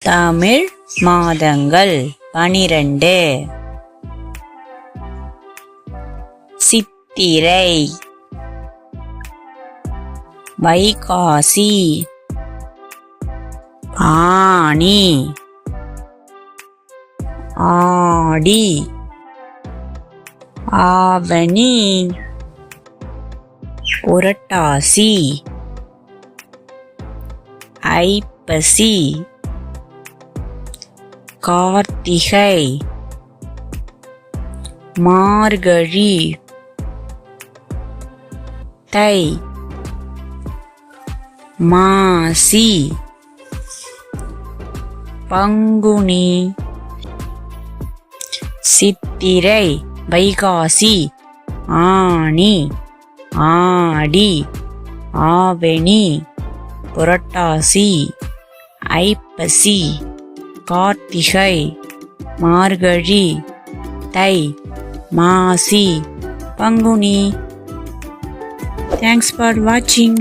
தமிழ் மாதங்கள் 12. சித்திரை, வைகாசி, ஆனி, ஆடி, ஆவணி, புரட்டாசி, ஐப்பசி, கார்த்திகை, மார்கழி, தை, மாசி, பங்குனி. சித்திரை, வைகாசி, ஆனி, ஆடி, ஆவணி, புரட்டாசி, ஐப்பசி, கார்த்திகை, மார்கழி, தை, மாசி, Panguni. Thanks for watching.